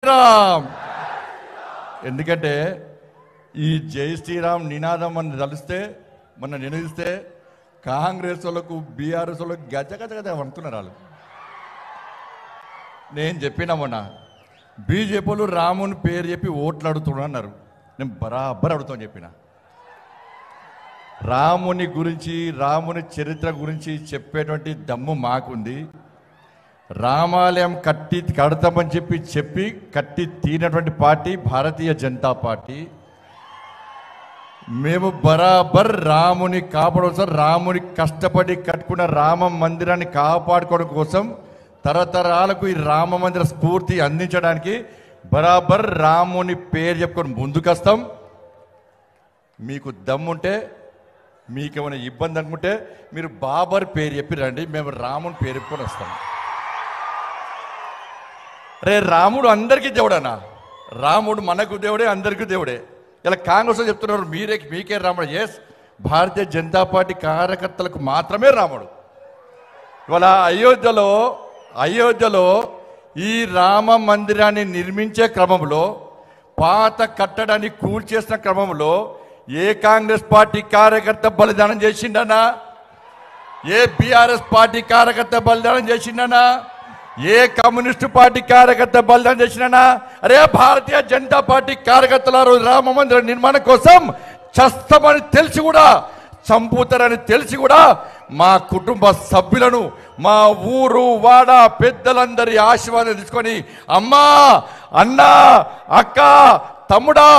శ్రీరామ్ ఎందుకంటే ఈ జై శ్రీరామ్ నినాదం అని తలిస్తే మొన్న నినదిస్తే కాంగ్రెస్ వాళ్ళకు బీఆర్ఎస్ వాళ్ళకు గజ గజ గజ అంటున్నారు వాళ్ళు. నేను చెప్పిన మొన్న బీజేపీ వాళ్ళు రాముని పేరు చెప్పి ఓట్లు అడుగుతున్నారు అన్నారు. నేను బరాబర్ అడుగుతాను చెప్పిన రాముని గురించి రాముని చరిత్ర గురించి చెప్పేటువంటి దమ్ము మాకుంది. రామాలయం కడతామని చెప్పి కట్టి తీరినటువంటి పార్టీ భారతీయ జనతా పార్టీ. మేము బరాబర్ రాముని కాపాడడం, రాముని కష్టపడి కట్టుకున్న రామ మందిరాన్ని కాపాడుకోవడం కోసం తరతరాలకు ఈ రామ మందిర స్ఫూర్తి అందించడానికి బరాబర్ రాముని పేరు చెప్పుకొని ముందుకొస్తాం. మీకు దమ్ముంటే మీకేమైనా ఇబ్బంది అనుకుంటే మీరు బాబర్ పేరు చెప్పి రండి, మేము రాముని పేరు చెప్పుకొని వస్తాం. రే రాముడు అందరికీ దేవుడనా? రాముడు మనకు దేవుడే, అందరికీ దేవుడే. ఇలా కాంగ్రెస్ చెప్తున్నారు మీకే రాముడు. ఎస్, భారతీయ జనతా పార్టీ కార్యకర్తలకు మాత్రమే రాముడు. ఇవాళ అయోధ్యలో ఈ రామ మందిరాన్ని నిర్మించే క్రమంలో, పాత కట్టడాన్ని కూల్చేసిన క్రమంలో ఏ కాంగ్రెస్ పార్టీ కార్యకర్త బలిదానం చేసిండనా? ఏ బీఆర్ఎస్ పార్టీ కార్యకర్త బలిదానం చేసిండనా? ఏ కమ్యూనిస్టు పార్టీ కార్యకర్త బలిదానం చేసినా? అరే భారతీయ జనతా పార్టీ కార్యకర్తల రామ మందిర నిర్మాణం కోసం చస్తామని తెలిసి కూడా, చంపుతారని తెలిసి కూడా మా కుటుంబ సభ్యులను, మా ఊరు వాడ పెద్దలందరి ఆశీర్వాదం తీసుకొని అమ్మా, అన్నా, అక్క, తమ్ముడా,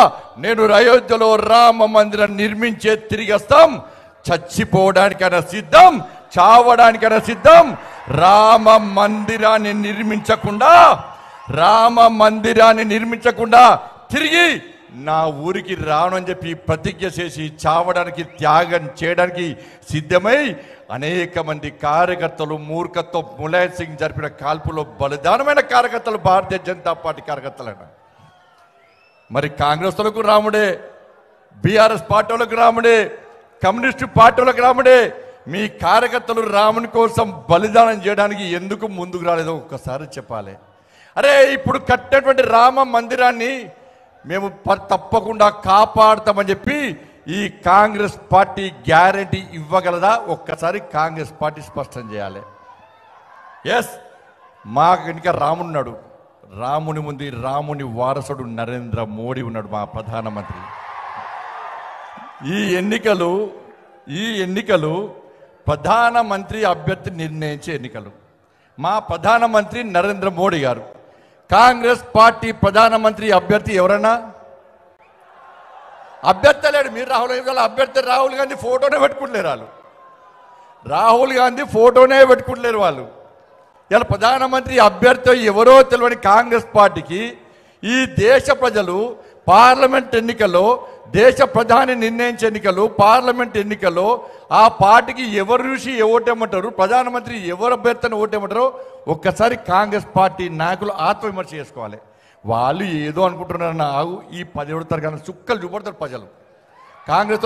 నేను అయోధ్యలో రామ మందిరం నిర్మించే తిరిగి వస్తాం. చచ్చిపోవడానికైనా సిద్ధం, చావడానికైనా సిద్ధం. రామ మందిరాన్ని నిర్మించకుండా తిరిగి నా ఊరికి రాను అని చెప్పి ప్రతిజ్ఞ చేసి చావడానికి, త్యాగం చేయడానికి సిద్ధమై అనేక మంది కార్యకర్తలు మూర్ఖత్వం ములాయం సింగ్ జరిపిన కాల్పులో బలిదానమైన కార్యకర్తలు భారతీయ జనతా పార్టీ కార్యకర్తలైన. మరి కాంగ్రెస్ వాళ్ళకు రాముడే, బీఆర్ఎస్ పార్టీ వాళ్ళకు రాముడే, కమ్యూనిస్టు పార్టీ వాళ్ళకు రాముడే. మీ కార్యకర్తలు రాముని కోసం బలిదానం చేయడానికి ఎందుకు ముందుకు రాలేదో ఒక్కసారి చెప్పాలి. అరే ఇప్పుడు కట్టినటువంటి రామ మందిరాన్ని మేము తప్పకుండా కాపాడుతామని చెప్పి ఈ కాంగ్రెస్ పార్టీ గ్యారంటీ ఇవ్వగలదా? ఒక్కసారి కాంగ్రెస్ పార్టీ స్పష్టం చేయాలి. ఎస్, మాకు ఇంకా రామున్నాడు. రాముని ముందు రాముని వారసుడు నరేంద్ర మోడీ ఉన్నాడు, మా ప్రధానమంత్రి. ఈ ఎన్నికలు ప్రధానమంత్రి అభ్యర్థి నిర్ణయించే ఎన్నికలు. మా ప్రధానమంత్రి నరేంద్ర మోడీ గారు. కాంగ్రెస్ పార్టీ ప్రధానమంత్రి అభ్యర్థి ఎవరన్నా? అభ్యర్థి లేడు. మీరు అభ్యర్థి రాహుల్ గాంధీ ఫోటోనే పెట్టుకుంటలేరు వాళ్ళు. వాళ్ళు ఇలా ప్రధానమంత్రి అభ్యర్థి ఎవరో తెలియని కాంగ్రెస్ పార్టీకి ఈ దేశ ప్రజలు పార్లమెంట్ ఎన్నికల్లో, దేశ ప్రధాని నిర్ణయించే ఎన్నికలు, పార్లమెంట్ ఎన్నికల్లో ఆ పార్టీకి ఎవరు చూసి ఓటేమంటారు, ప్రధానమంత్రి ఎవరు అభ్యర్థిని ఓటేమంటారో ఒక్కసారి కాంగ్రెస్ పార్టీ నాయకులు ఆత్మవిమర్శ చేసుకోవాలి. వాళ్ళు ఏదో అనుకుంటున్నారు. ఈ 17 తరగతి చుక్కలు చూపడతారు ప్రజలు. కాంగ్రెస్